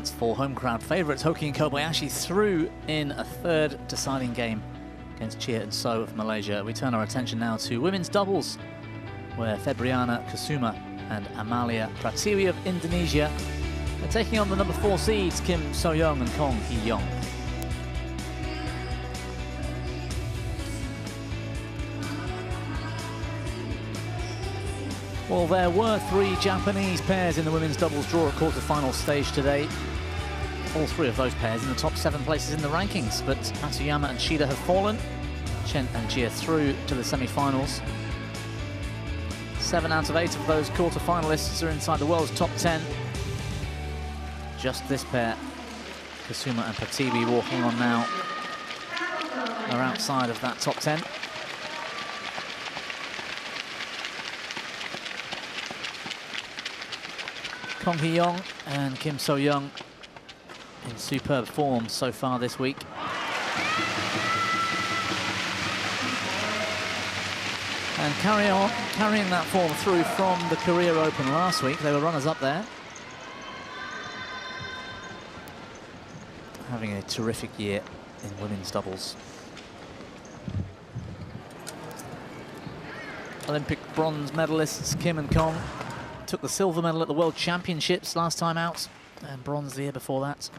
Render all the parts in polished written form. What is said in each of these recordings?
performance for home crowd favourites Hoki and Kobayashi through in a third deciding game against Chia and So of Malaysia. We turn our attention now to women's doubles, where Febriana Kusuma and Amalia Pratiwi of Indonesia are taking on the number 4 seeds Kim So-young and Kong Hee-young. Well, there were 3 Japanese pairs in the women's doubles draw at quarter-final stage today. All 3 of those pairs in the top 7 places in the rankings, but Matsuyama and Shida have fallen. Chen and Jia through to the semi-finals. 7 out of 8 of those quarter-finalists are inside the world's top 10. Just this pair, Kusuma and Pratiwi, walking on now, are outside of that top 10. Kong Hee-young and Kim So-young in superb form so far this week. And carrying that form through from the Korea Open last week. They were runners-up there. Having a terrific year in women's doubles. Olympic bronze medalists Kim and Kong took the silver medal at the World Championships last time out, and bronze the year before that.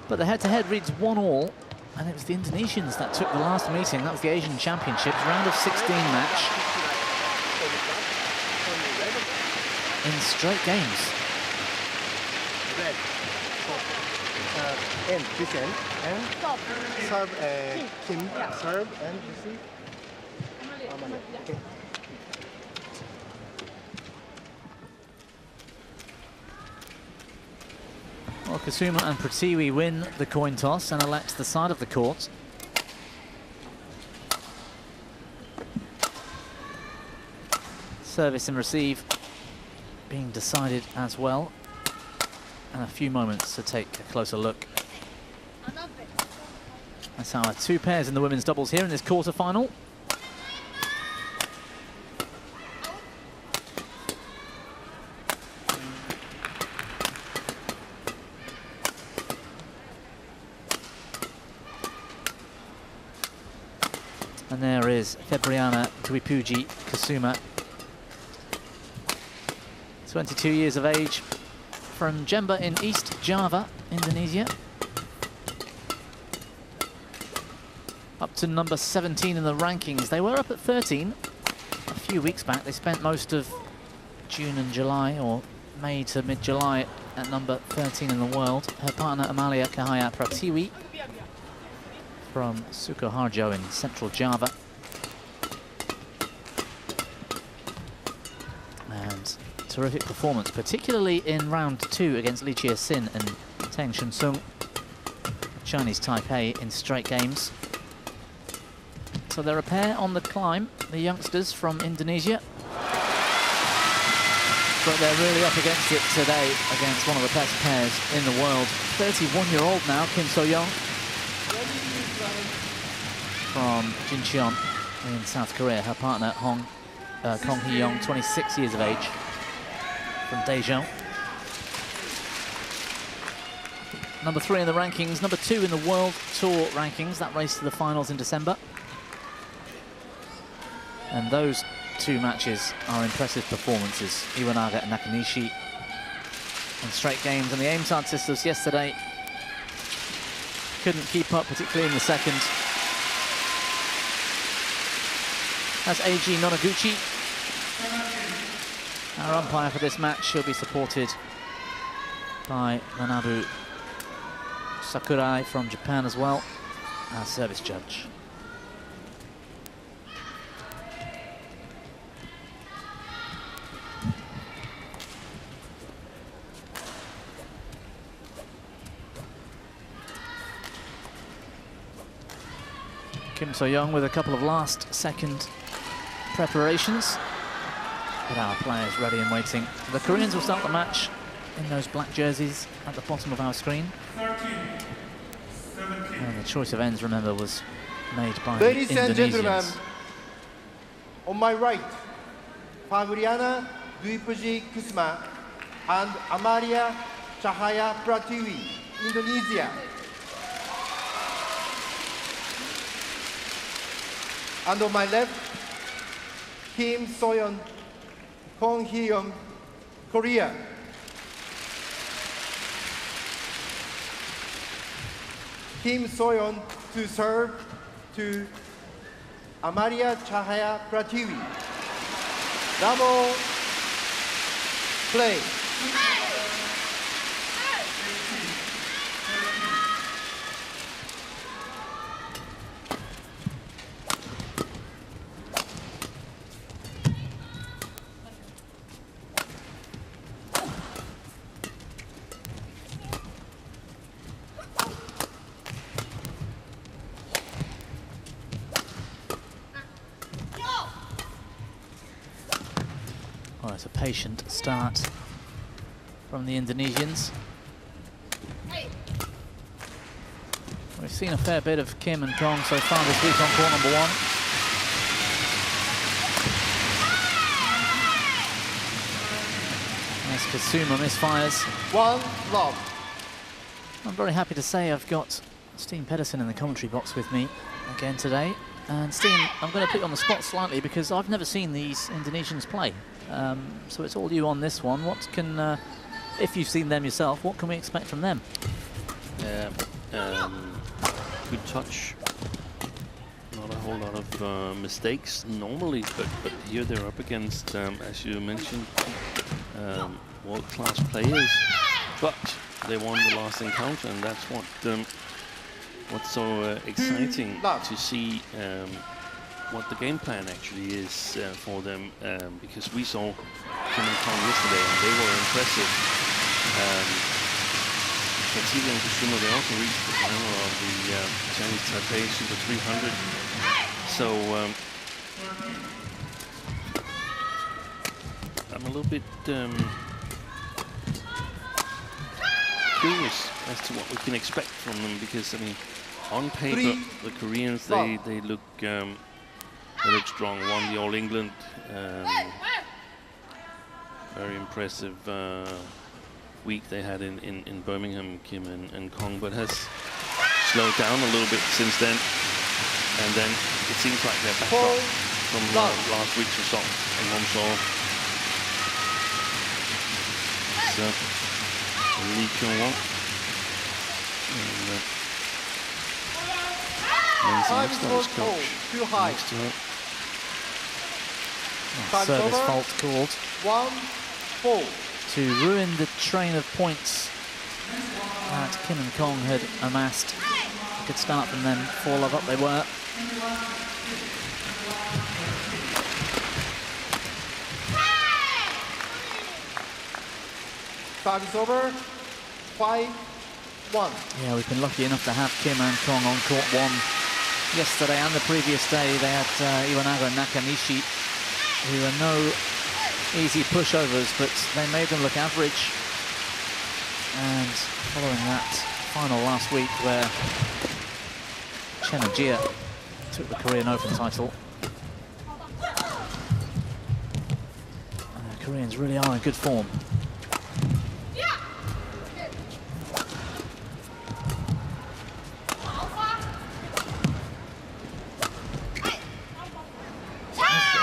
But the head-to-head reads 1-1, and it was the Indonesians that took the last meeting. That was the Asian Championships round of 16 match in straight games. And this end, and serve, Kim, serve, and receive. Okay. Well, Kusuma and Pratiwi win the coin toss and elect the side of the court. Service and receive being decided as well. And a few moments to take a closer look. That's our 2 pairs in the women's doubles here in this quarter-final. And there is Febriana Tuipuji Kusuma, 22 years of age, from Jember in East Java, Indonesia. Up to number 17 in the rankings. They were up at 13 a few weeks back. They spent most of June and July, or May to mid-July, at number 13 in the world. Her partner Amalia Cahaya Pratiwi from Sukoharjo in central Java. And terrific performance, particularly in round 2 against Lee Chia-sin and Teng Shun-sung, Chinese Taipei, in straight games. So they're a pair on the climb, the youngsters from Indonesia. But they're really up against it today against one of the best pairs in the world. 31-year-old now, Kim So-young from Jincheon in South Korea. Her partner, Kong Hee-young, 26 years of age, from Daejeon. Number 3 in the rankings, number 2 in the World Tour rankings. That race to the finals in December. And those 2 matches are impressive performances. Iwanaga and Nakanishi in straight games. And the Aimsard sisters yesterday couldn't keep up, particularly in the second. That's Eiji Nonaguchi, our umpire for this match. She'll be supported by Manabu Sakurai from Japan as well, our service judge. Kim So-young with a couple of last-second preparations. But our players ready and waiting. The Koreans will start the match in those black jerseys at the bottom of our screen. 13, 17. And the choice of ends, remember, was made by Ladies the and gentlemen, Indonesians. On my right, Fabriana Dwipuji Kusuma and Amalia Cahaya Pratiwi, Indonesia. And on my left, Kim Soyeon, Kong Hee-young, Korea. Kim Soyeon to serve to Amalia Cahaya Pratiwi. Double play. Well, it's a patient start from the Indonesians. We've seen a fair bit of Kim and Kong so far this week on court number 1. As Kusuma misfires. 1 love. I'm very happy to say I've got Steen Pedersen in the commentary box with me again today. And Steen, I'm going to put you on the spot slightly because I've never seen these Indonesians play. So it's all you on this one. What can, if you've seen them yourself, what can we expect from them? Good touch. Not a whole lot of mistakes normally, but here they're up against, as you mentioned, world-class players. But they won the last encounter, and that's what's so exciting to see. What the game plan actually is for them, because we saw Kim and Kong yesterday and they were impressive. Pratiwi and Kusuma, they also reached the final of the Chinese Taipei Super 300. So I'm a little bit curious as to what we can expect from them, because I mean, on paper, the Koreans they look. They look strong. Won the All England. Very impressive week they had in Birmingham, Kim and Kong, but has slowed down a little bit since then. And then it seems like they're back up from last week's result in Monseau. So, Lee Kyung-won. And next coach too high. Next to her. Service fault called. 1-4. To ruin the train of points that Kim and Kong had amassed. A good start from them. 4-love up they were. Service over. 5-1. Yeah, we've been lucky enough to have Kim and Kong on court 1 yesterday and the previous day. They had Iwanaga and Nakanishi, who are no easy pushovers, but they made them look average. And following that final last week where Chen and Jia took the Korean Open title, the Koreans really are in good form.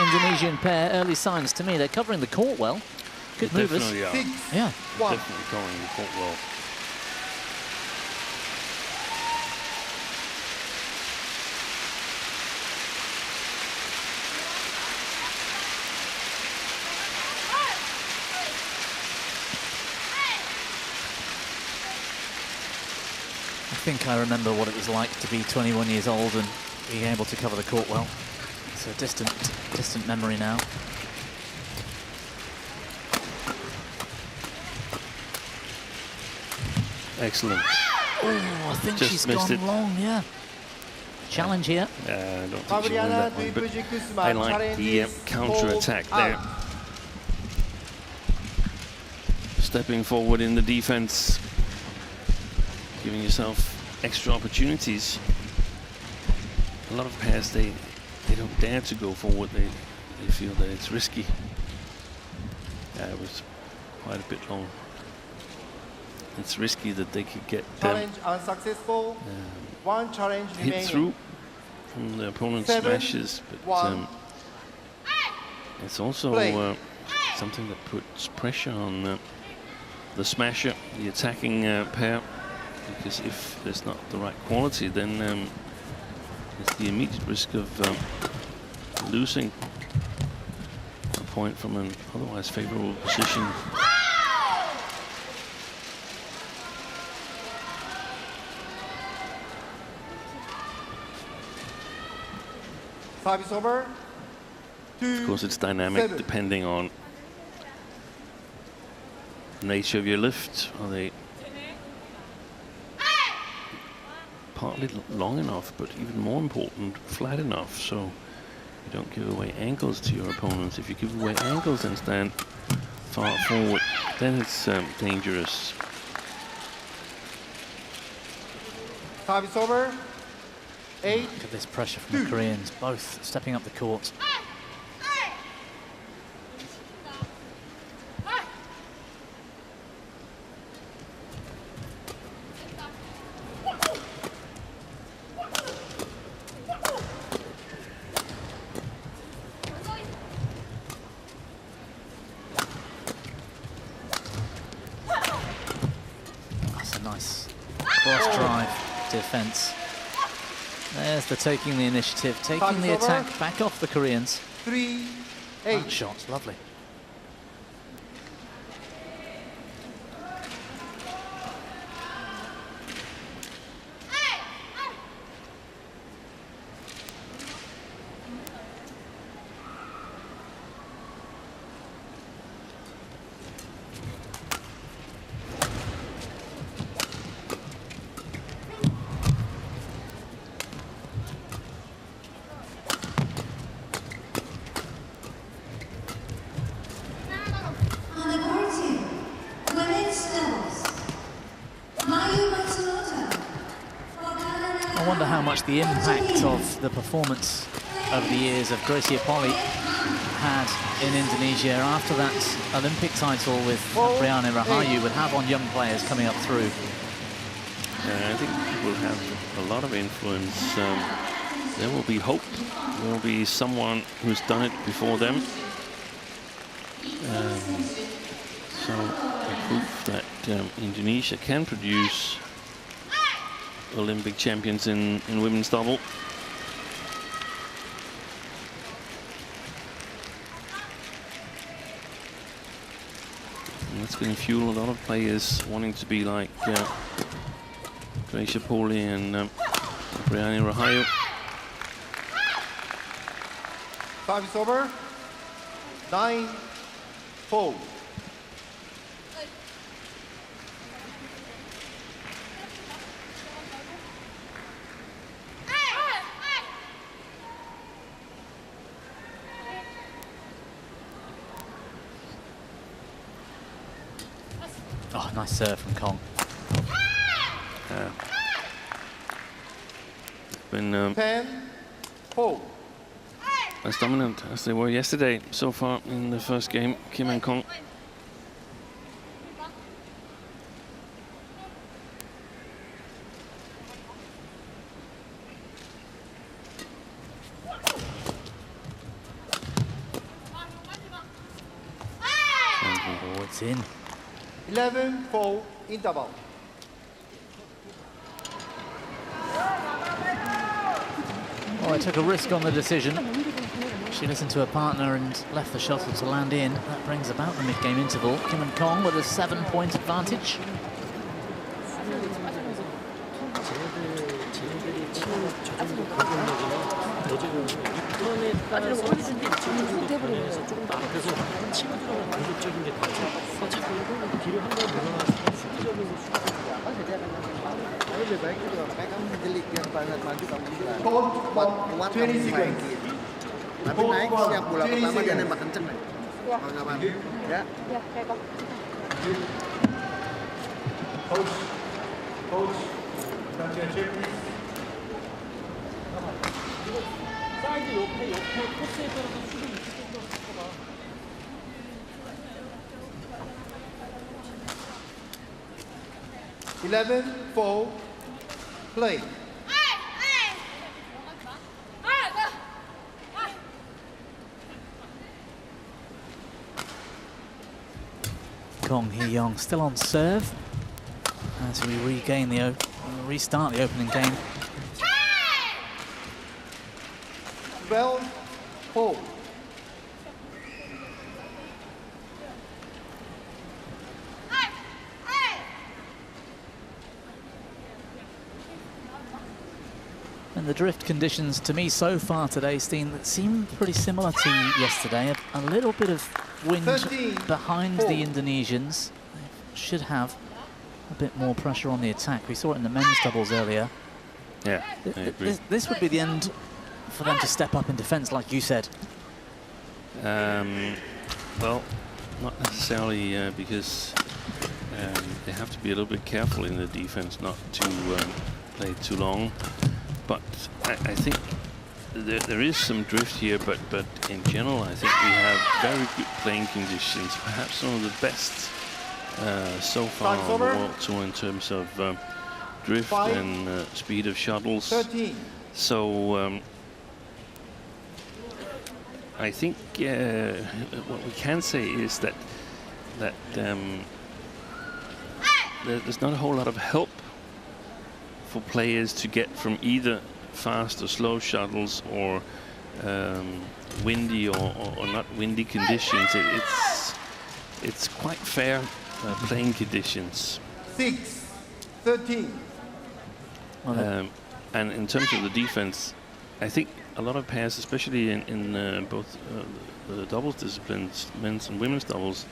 Indonesian pair, early signs to me. They're covering the court well. Good movers. Definitely are. Yeah. Definitely covering the court well. I think I remember what it was like to be 21 years old and being able to cover the court well. It's a distant memory now. Excellent. Oh, I think Just she's missed gone it. long, yeah. Challenge here. I don't think she won that one, but I like the counter-attack there. Stepping forward in the defense, giving yourself extra opportunities. A lot of pairs, they don't dare to go forward. They they feel that it's risky. Yeah, it was quite a bit long. It's risky that they could get Challenge unsuccessful. One challenge hit remaining. through from the opponent's 7, smashes, but 1. it's also something that puts pressure on the smasher, the attacking pair, because if there's not the right quality, then there's the immediate risk of losing a point from an otherwise favorable position. Service over. 2, Of course, it's dynamic 7. depending on the nature of your lift. Are they partly long enough, but even more important, flat enough, so you don't give away angles to your opponents. If you give away angles and stand far forward, then it's dangerous. Service over. 8. Look at this pressure from the Koreans, both stepping up the court. That's a nice cross drive defense. There's the taking the initiative, taking the attack back off the Koreans. 3, 8. That shot's lovely. I wonder how much the impact of the performance over the years of Gracie Apolli had in Indonesia after that Olympic title with Brianna Rahayu would have on young players coming up through. I think it will have a lot of influence. There will be hope. There will be someone who's done it before them. So a proof that Indonesia can produce Olympic champions in women's double. And that's going to fuel a lot of players wanting to be like Gracie Apolli and Brianna Rahayu. Service over. 9, 4. Oh, nice serve from Kong. Been 10, 4. as dominant as they were yesterday so far in the first game, Kim and Kong. Oh, it's in. 11, 4, interval. Oh, I took a risk on the decision. She listened to her partner and left the shuttle to land in. That brings about the mid-game interval. Kim and Kong with a 7-point advantage. Coach, 20 seconds. Tapi naik siap bola pertama dia nembak kenceng nih. Ya. Kalau nggak mampu, ya. Ya, kayak kok. Coach, stand your chair, please. 사이드 옆에 코스에 따라서 수비 있을 11-4, play. Kong Hee-young still on serve as we restart the opening game. 12-4. And the drift conditions to me so far today, Steen, that seem pretty similar to yesterday. A little bit of wind behind the Indonesians. They should have a bit more pressure on the attack. We saw it in the men's doubles earlier. Yeah, I agree. This would be the end for them to step up in defence, like you said. Well, not necessarily because they have to be a little bit careful in the defence not to play too long. But I think there is some drift here, but in general, I think we have very good playing conditions. Perhaps some of the best so far on the World Tour in terms of drift and speed of shuttles. 13. So I think what we can say is that there's not a whole lot of help for players to get from either fast or slow shuttles or windy or not windy conditions. It's quite fair playing conditions. 6-13. And in terms of the defense, I think a lot of pairs, especially in both the doubles disciplines, men's and women's doubles,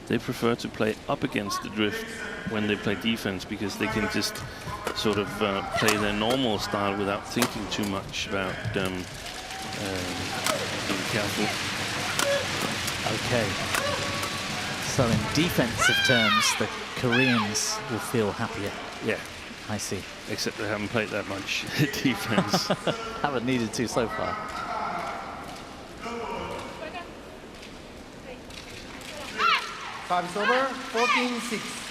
they prefer to play up against the drift when they play defense, because they can just sort of play their normal style without thinking too much about being careful. Okay. So in defensive terms, the Koreans will feel happier. Yeah. I see. Except they haven't played that much defense. Haven't needed to so far. Time is over. 14-6.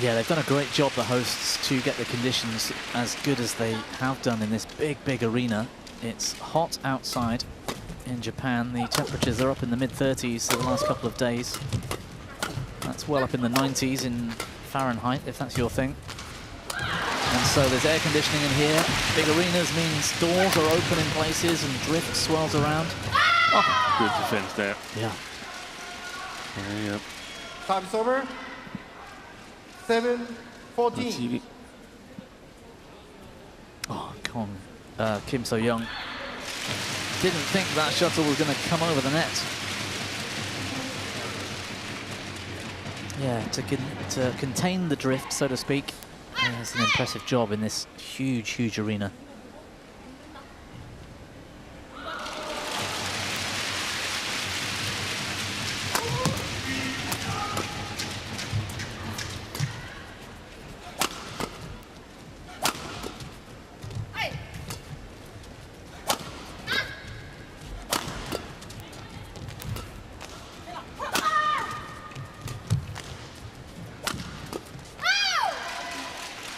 Yeah, they've done a great job, the hosts, to get the conditions as good as they have done in this big arena. It's hot outside in Japan. The temperatures are up in the mid-30s for the last couple of days. That's well up in the 90s in Fahrenheit, if that's your thing. And so there's air conditioning in here. Big arenas means doors are open in places and drift swirls around. Oh. Good defense there. Yeah. Yep. Time is over. 7-14. Oh, Kim So-young didn't think that shuttle was going to come over the net. Yeah, to contain the drift, so to speak. It's an impressive job in this huge arena.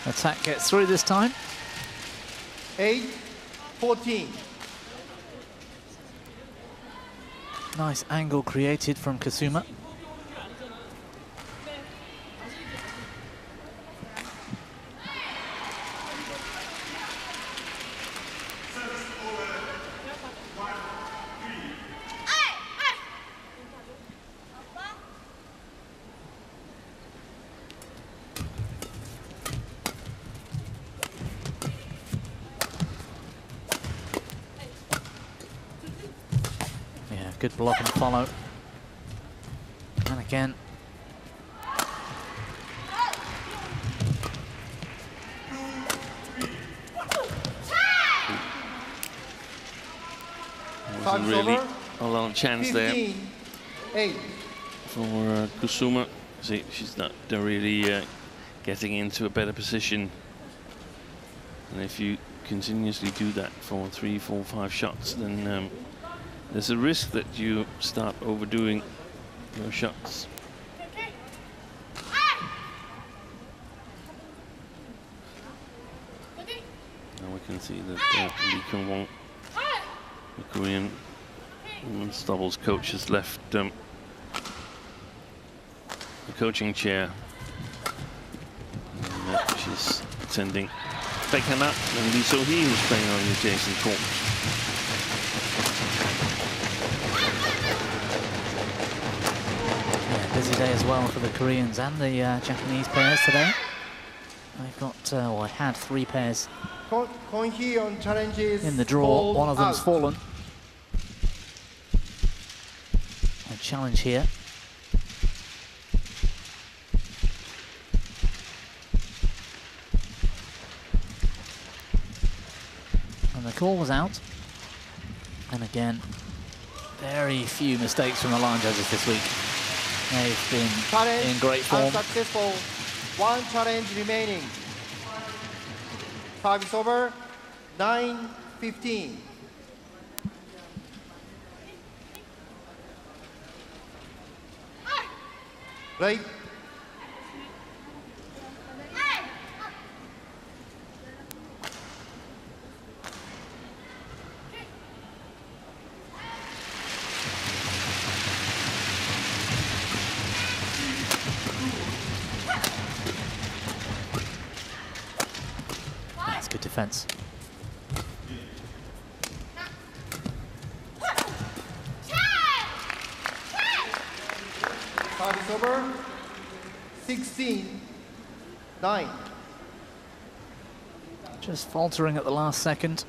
Attack gets through this time. 8-14. Nice angle created from Kusuma. Good block and follow. And again. Wasn't really a lot of chance there 15-8. for Kusuma. See, she's not really getting into a better position. And if you continuously do that for 3, 4, 5 shots, then there's a risk that you start overdoing your shots. can see that Lee Kyung-won, the Korean women's doubles coach, has left the coaching chair. And she's attending Baek Han-ah and Lee So-hee, who's playing on the adjacent court. Busy day as well for the Koreans and the Japanese pairs today. They've got, or had 3 pairs in the draw. One of them's fallen. A challenge here. And the call was out. And again, very few mistakes from the line judges this week. They've been in great form. Unsuccessful. 1 challenge remaining. Service over. 9-15. Right. That's good defense. Service over. 16-9. Just faltering at the last second.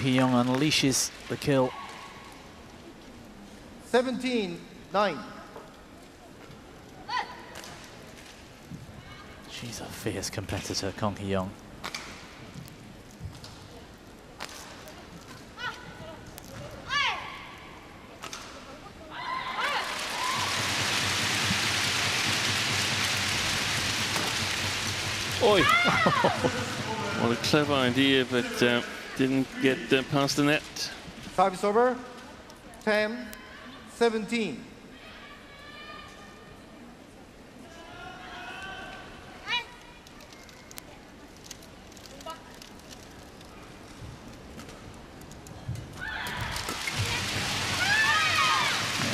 Young unleashes the kill. 17-9. She's a fierce competitor, Kong Hee-young. Oi! What a clever idea, but didn't get past the net. Service over. 10-17.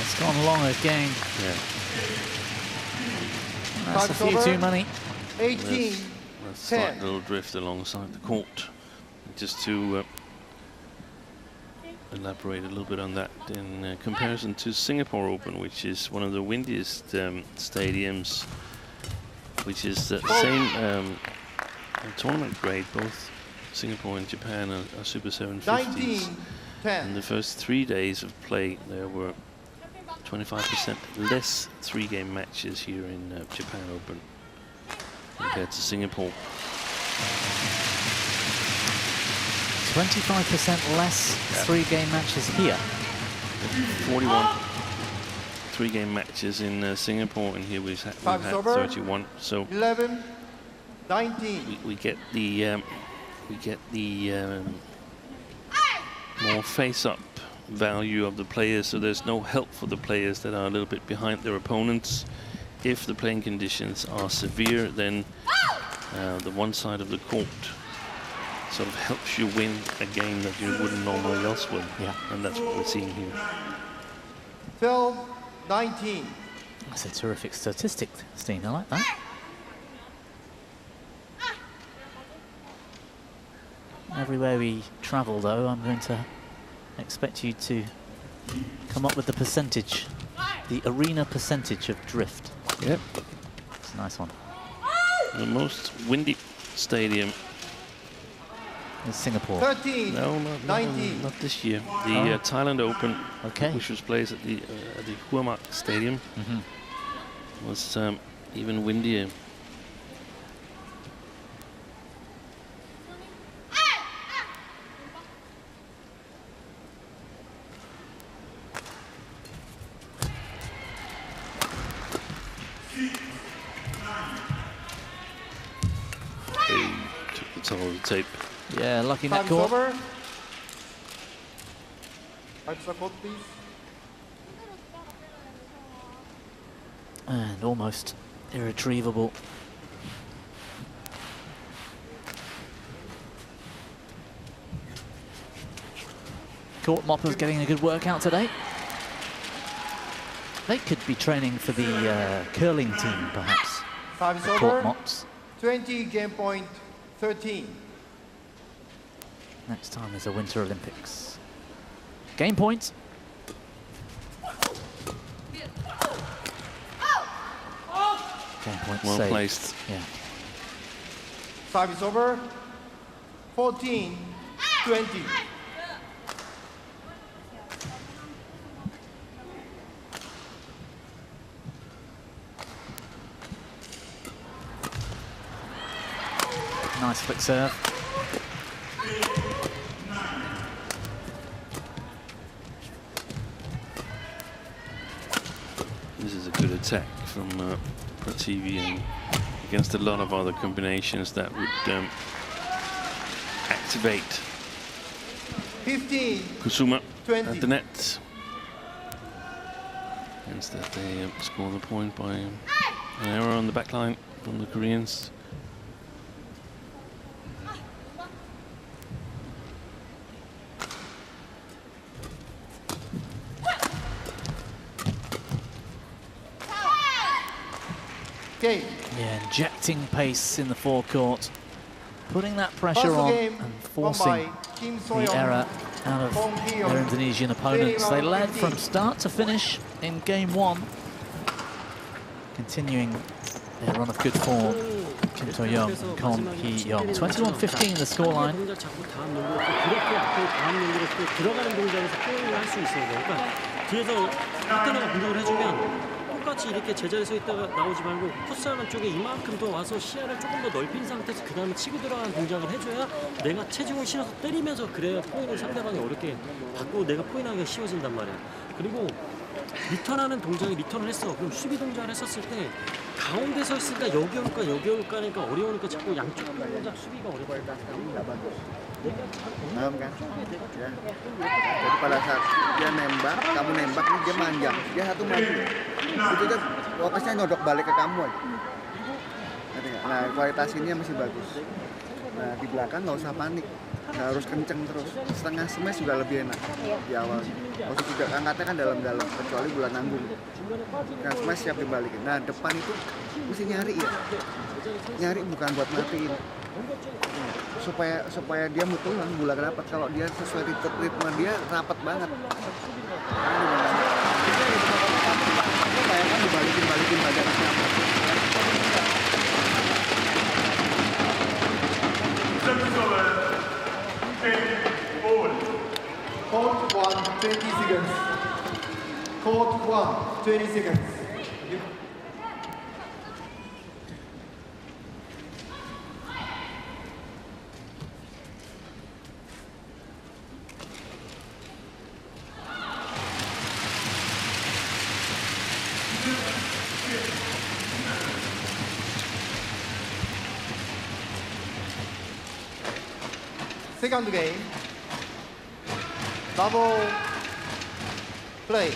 It's gone long again. Yeah. That's a few too many. 18-10. Slight little drift alongside the court. Just to elaborate a little bit on that, in comparison to Singapore Open, which is one of the windiest stadiums, which is the same tournament grade. Both Singapore and Japan are Super 750s. In the first 3 days of play, there were 25% less 3-game matches here in Japan Open compared to Singapore. 25% less 3-game matches here. 41 3-game matches in Singapore, and here we've had 31. So 11-19. we get the more face-up value of the players. So there's no help for the players that are a little bit behind their opponents. If the playing conditions are severe, then the one side of the court sort of helps you win a game that you wouldn't normally else win. Yeah. And that's what we're seeing here. 12-19. That's a terrific statistic, Steen. I like that. Everywhere we travel, though, I'm going to expect you to come up with the percentage, the arena percentage of drift. Yep. It's a nice one. The most windy stadium In Singapore. 13, No, 19. not this year. The Thailand Open, Okay. which was played at the Huamak Stadium, was even windier. top of the tape. Yeah, lucky net Time's court. over. Right to the court, please. And almost irretrievable. Court moppers getting a good workout today. They could be training for the curling team, perhaps. Time is Court over. mops. 20, game point 13. Next time is the Winter Olympics. Game point. Game point Well saved. placed. Yeah. Time is over. 14, 20. Nice flick serve. This is a good attack from Pratiwi and against a lot of other combinations that would activate 15, Kusuma 20. at the net. Instead, they score the point by an error on the back line from the Koreans. Okay. Yeah, injecting pace in the forecourt, putting that pressure First on game and won forcing by Kim the So-young. error out of their Indonesian opponents. They led from start to finish in game one, continuing their run of good form. Kim So-young and Kon Hee-young. 21-15 the scoreline. 동작 자꾸 다음 연결 그렇게 앞에 다음 연결에 또 들어가는 동작에서 포인을 할 수 있어야 돼요. 그러니까 뒤에서 파트너가 공격을 해주면 똑같이 이렇게 제자리에 서 있다가 나오지 말고 코스하는 쪽에 이만큼 더 와서 시야를 조금 더 넓힌 상태에서 그 다음에 치고 들어가는 동작을 해줘야 내가 체중을 실어서 때리면서 그래야 포인을 상대방이 어렵게 받고 내가 포인하기가 쉬워진단 말이야. 그리고 리턴하는 동작에 리턴을 했어. 그럼 수비 동작을 했었을 때 가운데 서 있으니까 여기 올까 여기 올까 하니까 어려우니까 자꾸 양쪽 동작 수비가 어렵다. Paham kan? Ya. Jadi pada saat dia nembak, kamu nembak, dia manjang, dia satu maju. Itu tuh fokusnya nyodok balik ke kamu aja. Ngerti nggak? Nah, kualitas ini masih bagus. Nah, di belakang nggak usah panik, nggak harus kenceng terus. Setengah smash juga lebih enak di awal. Harus juga angkatnya kan dalam-dalam, kecuali bulan nanggung. Nah, smash siap dibalikin. Nah, depan itu mesti nyari ya. Nyari bukan buat matiin. Supaya dia mutulan bola dapat. Kalau dia sesuai ritme dia rapat banget. Bayangkan dibalikin badannya. Court 1, 20 seconds. Court 1, 20 seconds. Second game, double play.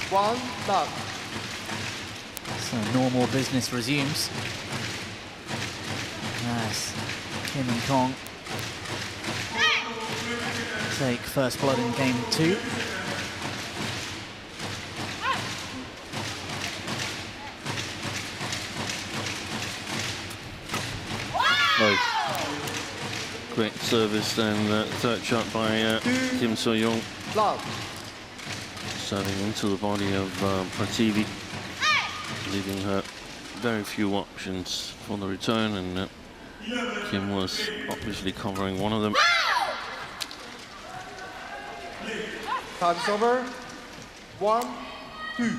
One, love. So normal business resumes. As Kim and Kong take first blood in game two. Nice. Great service and third shot by Kim So-young. Love. Serving into the body of Prativi, leaving her very few options for the return, and Kim was obviously covering one of them. Time's over. 1, 2.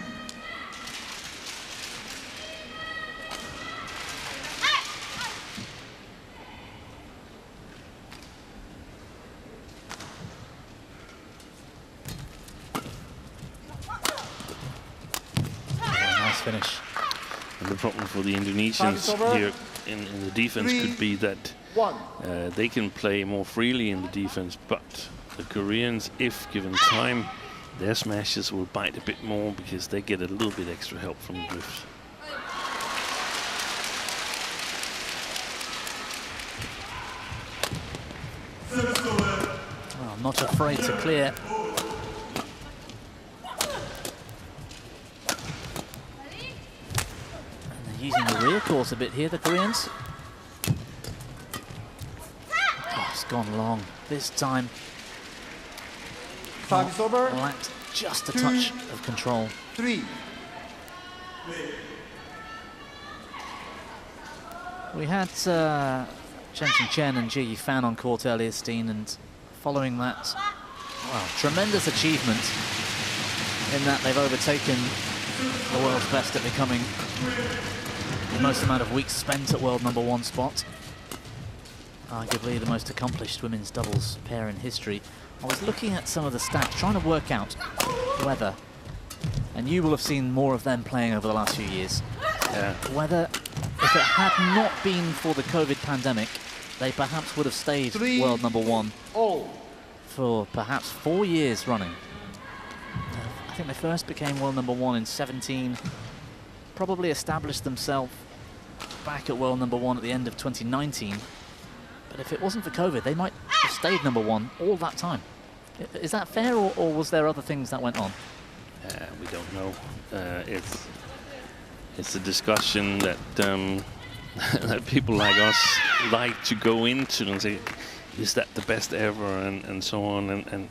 finish. And the problem for the Indonesians here in the defense could be that they can play more freely in the defense, but the Koreans, if given time, their smashes will bite a bit more because they get a little bit extra help from the drifts. Well, not afraid to clear. And they're using the rear course a bit here, the Koreans. Oh, it's gone long this time. Time is over. Lacked just a touch of control. 3. We had Chen Chen and Ji Fan on court earlier, Steen, and following that, well, tremendous achievement in that they've overtaken the world's best at becoming the most amount of weeks spent at world #1 spot. Arguably the most accomplished women's doubles pair in history. I was looking at some of the stats, trying to work out whether, and you will have seen more of them playing over the last few years, whether if it had not been for the COVID pandemic, they perhaps would have stayed world #1 for perhaps 4 years running. I think they first became world #1 in 17, probably established themselves back at world #1 at the end of 2019. But if it wasn't for COVID, they might have stayed #1 all that time. Is that fair, or was there other things that went on? We don't know. It's a discussion that that people like us like to go into and say, is that the best ever, and so on. And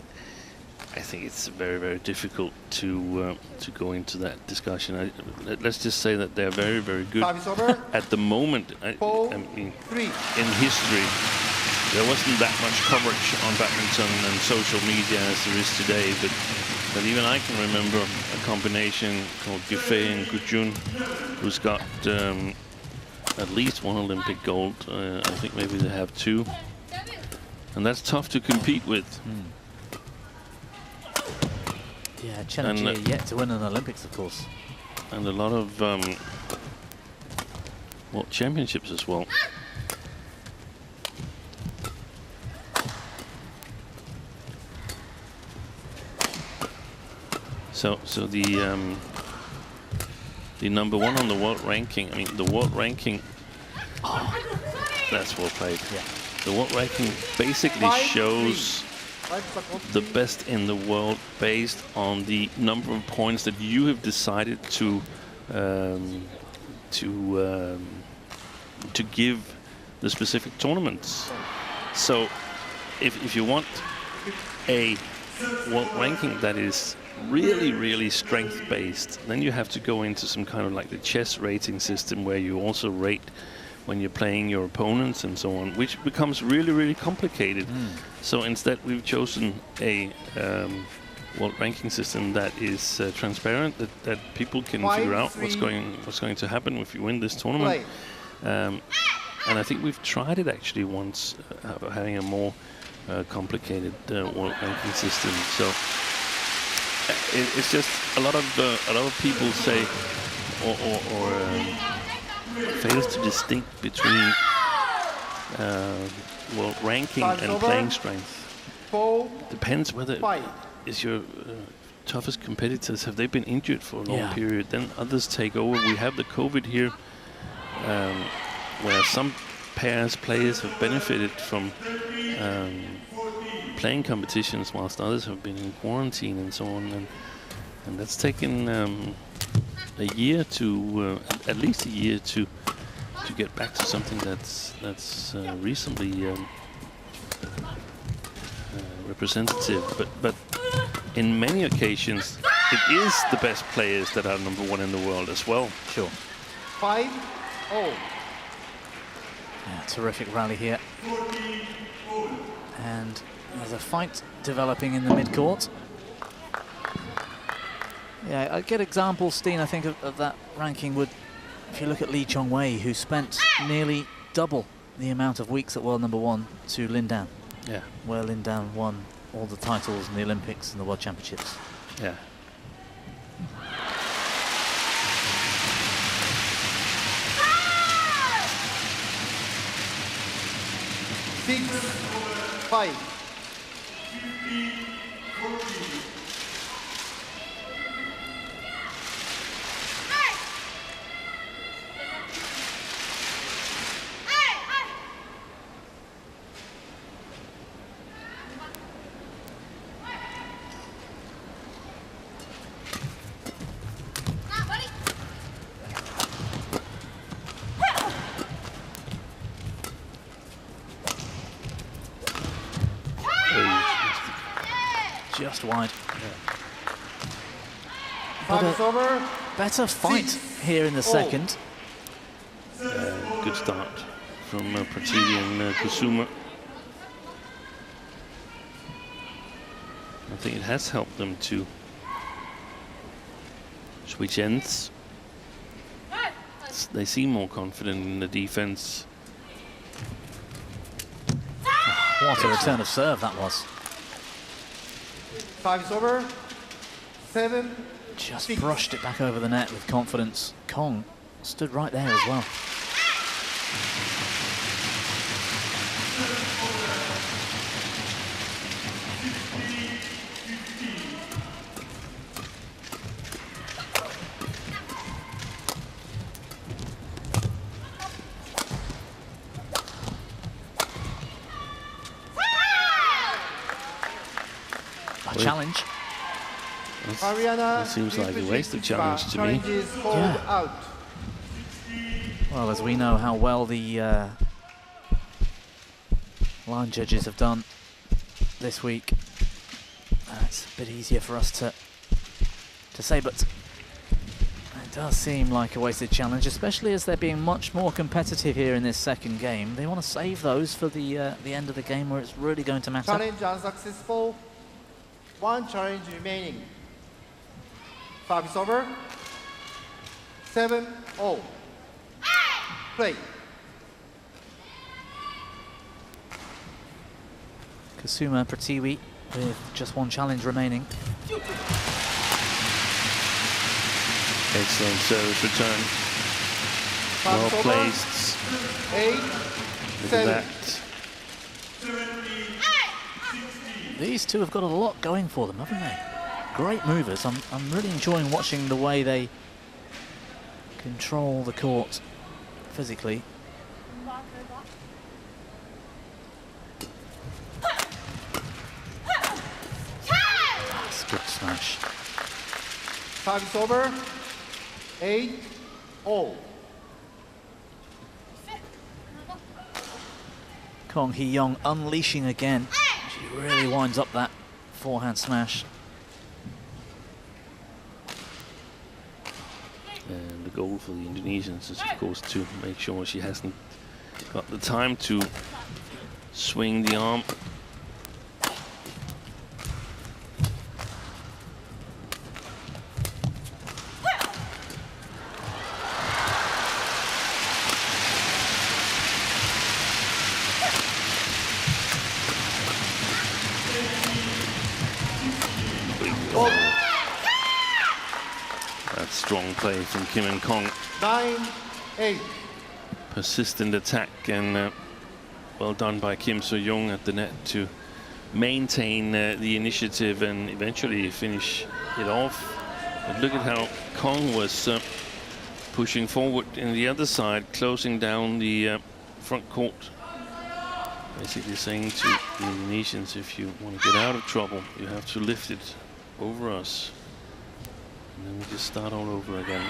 I think it's very, very difficult to go into that discussion. Let's just say that they're very, very good at the moment. I mean, in history, there wasn't that much coverage on badminton and social media as there is today, but even I can remember a combination called Giffey and Gujun, who's got at least 1 Olympic gold. I think maybe they have 2, and that's tough to compete with. Yeah, Chen and Ji yet to win an Olympics, of course. And a lot of World Championships as well. So the #1 on the world ranking. I mean, the world ranking. That's well played. Yeah. The world ranking basically shows the best in the world based on the number of points that you have decided to give the specific tournaments. So if you want a world ranking that is really, really strength-based, then you have to go into some kind of like the chess rating system where you also rate when you're playing your opponents and so on, which becomes really, really complicated. So instead, we've chosen a world ranking system that is transparent, that people can figure out what's going to happen if you win this tournament. And I think we've tried it actually once, having a more complicated world ranking system. So it's just a lot of people say or fails to distinct between world ranking and playing strength. Depends whether is your toughest competitors, have they been injured for a long period, then others take over. We have the COVID here, where some players have benefited from playing competitions whilst others have been in quarantine and so on, and that's taken a year to at least a year to get back to something that's reasonably representative. But in many occasions, it is the best players that are #1 in the world as well. Sure. 5-0. Yeah, terrific rally here. And there's a fight developing in the mid-court. Yeah, I get examples, Steen, I think, of that ranking would, if you look at Lee Chong-wei, who spent nearly double the amount of weeks at world #1 to Lin Dan. Yeah. Where Lin Dan won all the titles in the Olympics and the World Championships. Yeah. 6-5. Just wide. Time is over. Better fight here in the second. Good start from Pratiwi and Kusuma. I think it has helped them to switch ends. They seem more confident in the defense. What a return of serve that was. Time is over. 7. Just brushed it back over the net with confidence. Kong stood right there as well. A challenge. That seems like a wasted challenge to me. Yeah. Well, as we know how well the line judges have done this week, it's a bit easier for us to say, but it does seem like a wasted challenge, especially as they're being much more competitive here in this second game. They want to save those for the end of the game where it's really going to matter. Challenge unsuccessful. 1 challenge remaining. Service over. 7-0. Play. Kusuma Pratiwi with just 1 challenge remaining. Excellent service return. Well placed. 8-7. These two have got a lot going for them, haven't they? Great movers. I'm really enjoying watching the way they control the court physically. That's a good smash. Time is over. 8-0. Kong Hee-young unleashing again. She really winds up that forehand smash. And the goal for the Indonesians is, of course, to make sure she hasn't got the time to swing the arm. Strong play from Kim and Kong. 9-8. Persistent attack, and well done by Kim So-young at the net to maintain the initiative and eventually finish it off. But look at how Kong was pushing forward in the other side, closing down the front court. Basically saying to the Indonesians, if you want to get out of trouble, you have to lift it over us. And then we just start all over again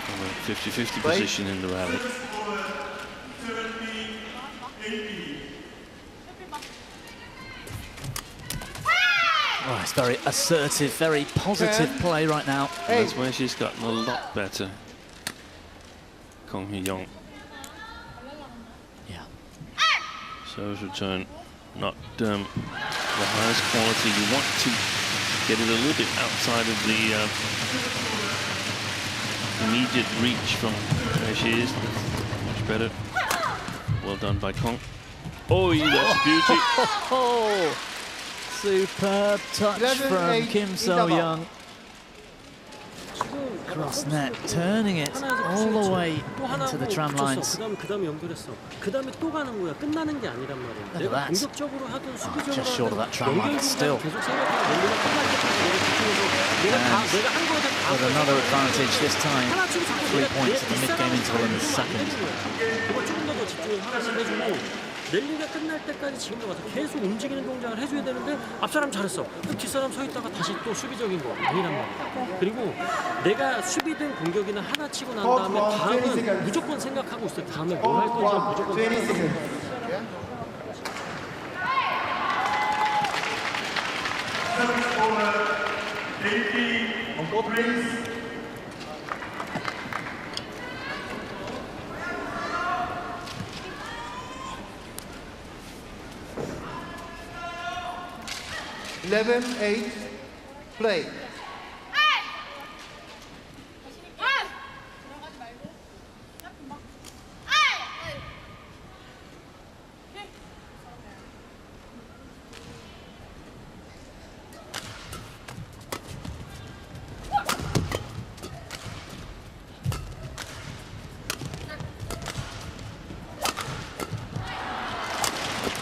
from a 50-50 position in the rally. Oh, it's very assertive, very positive play right now. And that's where she's gotten a lot better. Kong Hee-young. Yeah. Service return, not the highest quality. You want to get it a little bit outside of the immediate reach from where she is. Much better. Well done by Kong. Oh, yeah, that's beauty. Superb touch from Kim So-young. 지금 cross net, turning it all the way into the tram lines. 그다음에 연결했어. 그다음에 또 가는 거야. 끝나는 게 아니란 말이야. Look at 내가 that. 공격적으로 하든 수비적으로 just short of that tram line, 연결 still. 계속 생각하고 랠리가 끝날 때까지 내가 집중해서 내가 한 거에 다 With another advantage this time, 하나 치고 자꾸 3 내가 points at the mid-game interval in the second. 그걸 조금 더 집중을 하나씩 해주고 랠리가 끝날 때까지 지금도 와서 계속 움직이는 동작을 해줘야 되는데 앞사람 잘했어. 그럼 뒷사람 서 있다가 다시 또 수비적인 거 아니란 말이야. 그리고 내가 수비든 공격이든 하나 치고 난 다음에 다음은 무조건 생각하고 있어. 다음에 뭘 할 건지 무조건 생각하고 있어. Eleven, 8, play.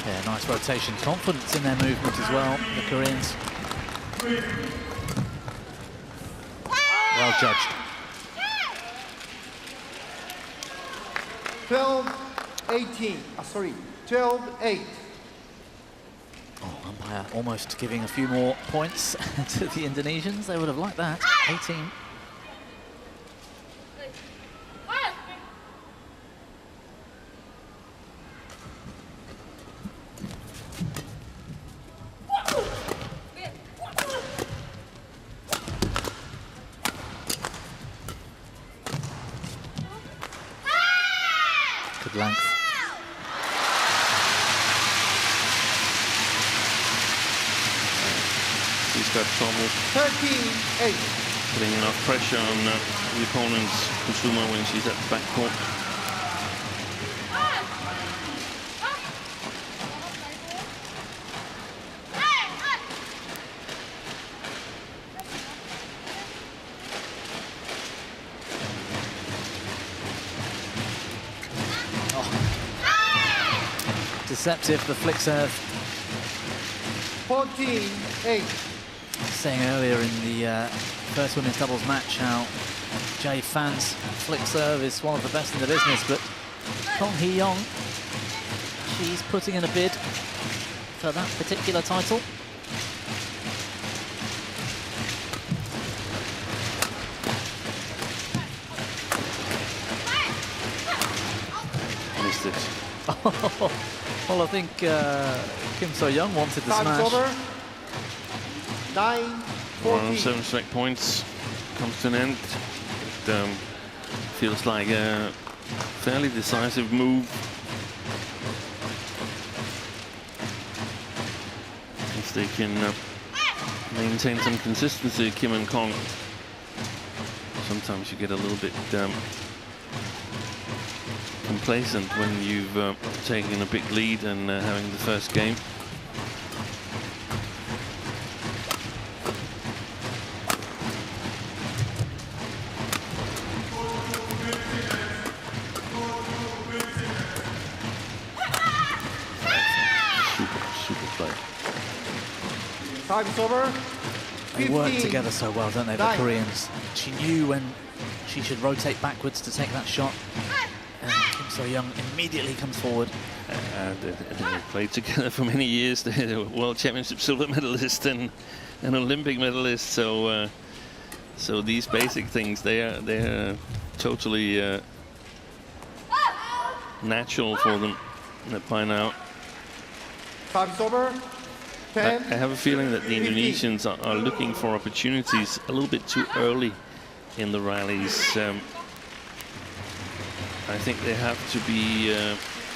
Yeah, nice rotation, confidence in their movement as well, the Koreans. Well judged. 12-18. Sorry, 12-8. Oh, umpire almost giving a few more points to the Indonesians. They would have liked that. 18. Good length. He's got trouble 13-8. putting enough pressure on the opponent's Kusuma when she's at the back court. Deceptive, the flick serve. 14-8. Saying earlier in the first women's doubles match how Jay Fan's flick serve is one of the best in the business, but Kong Hee-young, she's putting in a bid for that particular title. Missed it. Well, I think Kim So-young wanted the Time's smash. over. 1 9-14. 7 straight points comes to an end. It feels like a fairly decisive move. If they can maintain some consistency, Kim and Kong. Sometimes you get a little bit complacent when you've taken a big lead and having the first game. Super play. Time's over. They work 15, together so well, don't they, the 9. Koreans? She knew when she should rotate backwards to take that shot. And Kim So-young immediately comes forward. They've played together for many years. They're a World Championship silver medalist and an Olympic medalist. So, so these basic things, they're totally natural for them by now. Time's over. 10. I have a feeling that the 15. Indonesians are looking for opportunities a little bit too early in the rallies. I think they have to be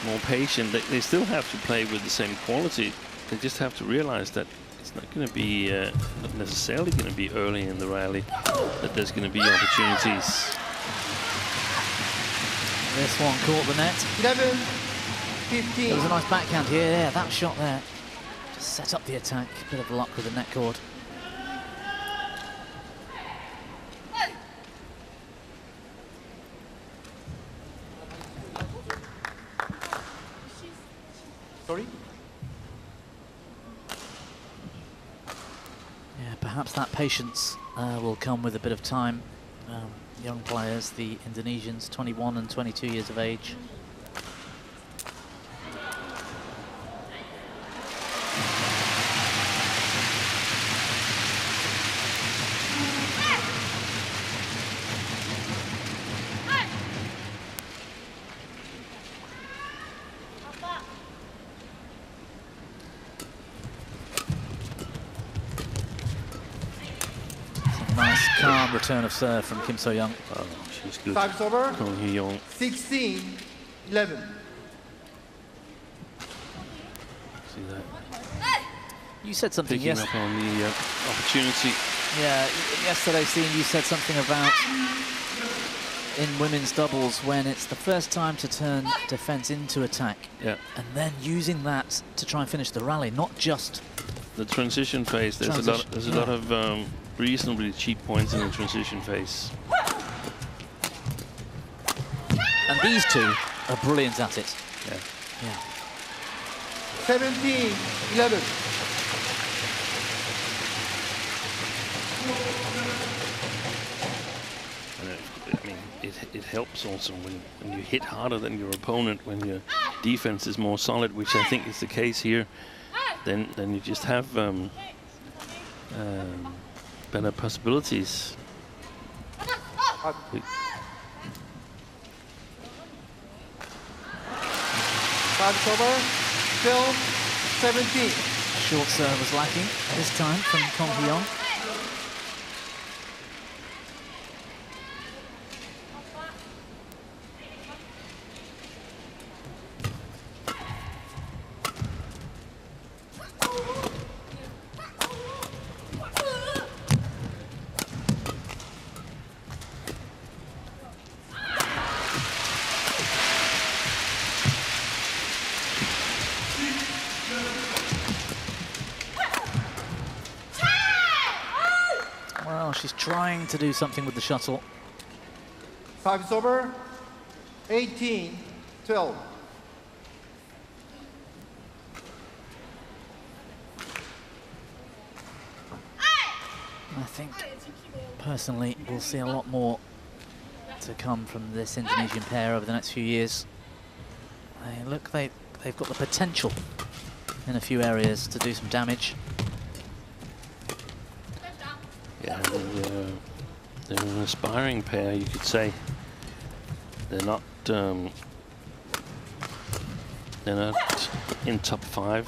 more patient. They still have to play with the same quality. They just have to realize that it's not going to be not necessarily going to be early in the rally, that there's going to be opportunities. This one caught the net. 11, There 15. was a nice backhand here. Yeah, that shot there. Just set up the attack. Bit of luck with the net cord. perhaps that patience will come with a bit of time. Young players, the Indonesians, 21 and 22 years of age. Calm return of serve from Kim So-young. Oh, she's good. 5 over. Kong Hee-young. 16, 11. See that? You said something Picking up on the opportunity. Yeah, yesterday, Steve, you said something about in women's doubles when it's the first time to turn defense into attack. Yeah. And then using that to try and finish the rally, not just the transition phase. There's a lot of reasonably cheap points in the transition phase. And these two are brilliant at it. Yeah. Yeah. 17, 11. I mean, it helps also when you hit harder than your opponent, when your defense is more solid, which I think is the case here. Then you just have better possibilities. 5 over. Still 17. Short serve was lacking this time from Kong Hee-young. She's trying to do something with the shuttle. 5 over. 18, 12. I think, personally, we'll see a lot more to come from this Indonesian pair over the next few years. They've got the potential in a few areas to do some damage. Yeah, they're an aspiring pair, you could say. They're not in top 5,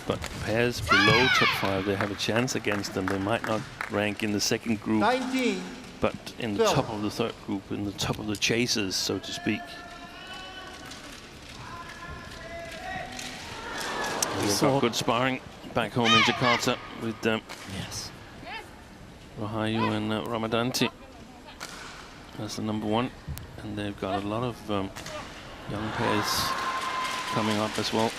but pairs below top 5, they have a chance against them. They might not rank in the second group, 19, but in the 12. top of the third group, in the top of the chasers, so to speak. They've got good sparring back home in Jakarta with Yes. Rahayu and Ramadanti. That's the number 1, and they've got a lot of young pairs coming up as well.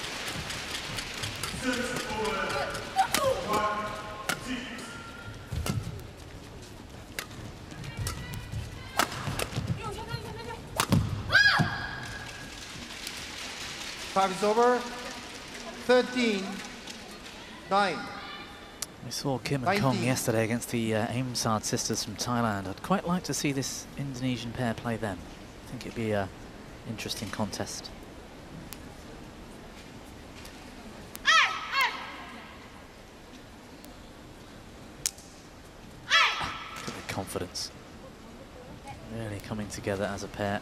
Five is over. 13, 9. We saw Kim and Kong yesterday against the Aimsard sisters from Thailand. I'd quite like to see this Indonesian pair play them. I think it'd be an interesting contest. Look at the confidence. Really coming together as a pair.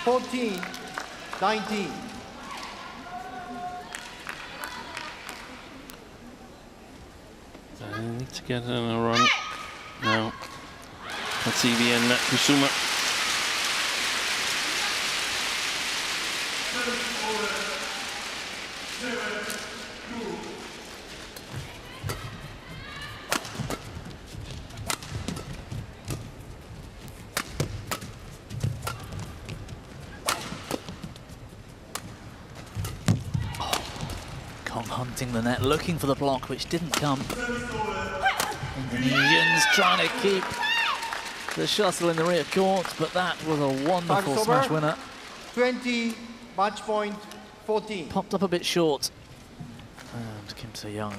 $14, 19. I need to get on a run now. Pratiwi and Kusuma. Hunting the net, looking for the block, which didn't come. Indonesians trying to keep the shuttle in the rear court, but that was a wonderful Back smash over. winner. 20, match point 14. Popped up a bit short. And Kim So-young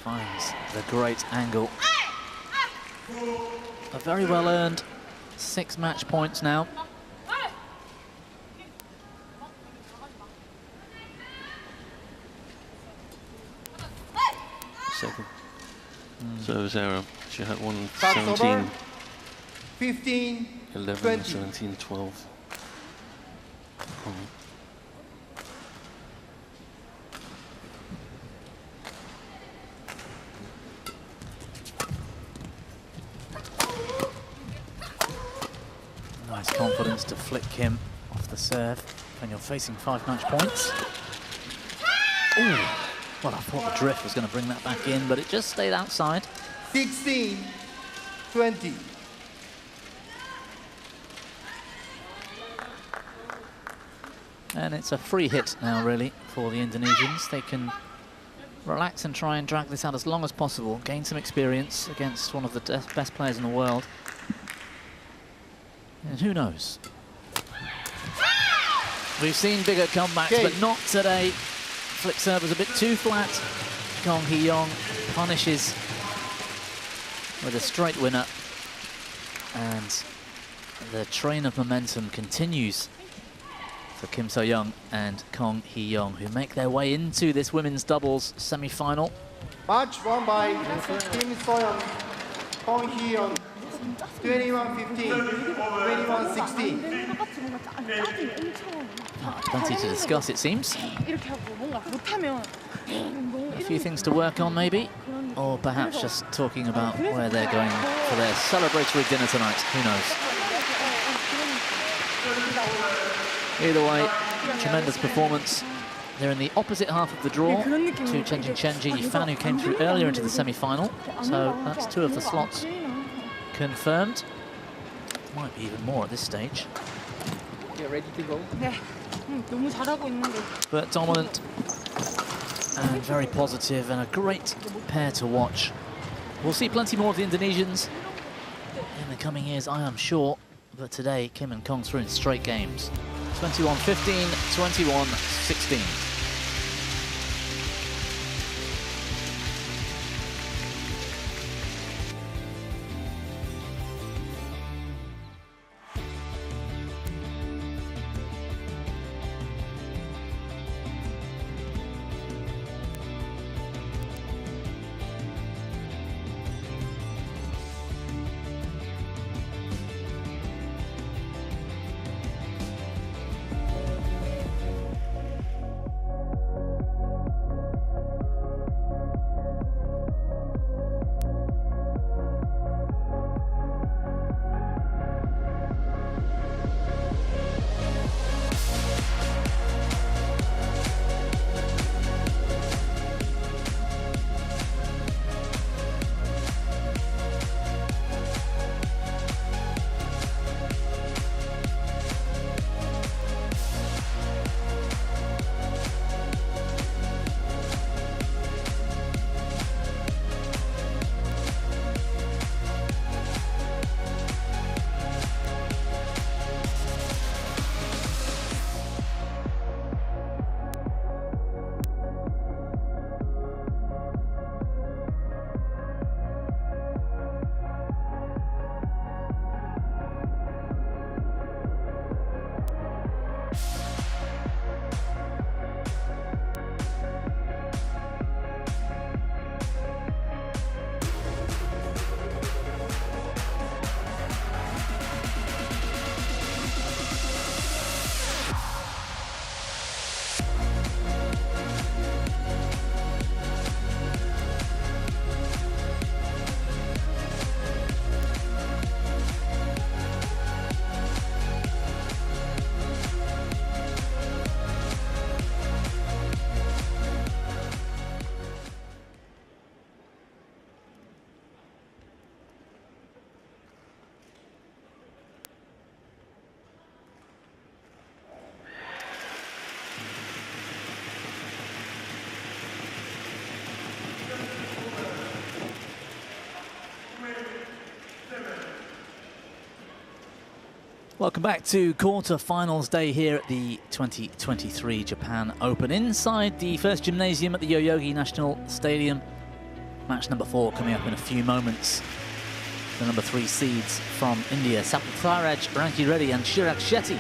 finds the great angle. A very well earned 6 match points now. Second service error. She had one Back over. 17, 15, 11, 20. 17, 12. Nice confidence to flick Kim off the serve when you're facing 5 match points. Ooh. Well, I thought the drift was going to bring that back in, but it just stayed outside. 16, 20. And it's a free hit now, really, for the Indonesians. They can relax and try and drag this out as long as possible, gain some experience against one of the best players in the world. And who knows? We've seen bigger comebacks, but not today. Flick serve was a bit too flat. Kong Hee-young punishes with a straight winner. And the train of momentum continues for Kim So-young and Kong Hee-young, who make their way into this women's doubles semi-final. Match won by Kim So-young, Kong Hee-young, 21-15, 21-16. Plenty to discuss, it seems. A few things to work on, maybe, or perhaps just talking about where they're going for their celebratory dinner tonight. Who knows? Either way, tremendous performance. They're in the opposite half of the draw to Chenjin Chenji Yifan, who came through earlier into the semi-final. So that's 2 of the slots confirmed. Might be even more at this stage. You're ready to go? But dominant and very positive, and a great pair to watch. We'll see plenty more of the Indonesians in the coming years, I am sure. But today, Kim and Kong threw in straight games. 21-15, 21-16. Welcome back to quarter-finals day here at the 2023 Japan Open. Inside the first gymnasium at the Yoyogi National Stadium. Match number 4 coming up in a few moments. The number 3 seeds from India, Saptaraj, Ranki Reddy and Chirag Shetty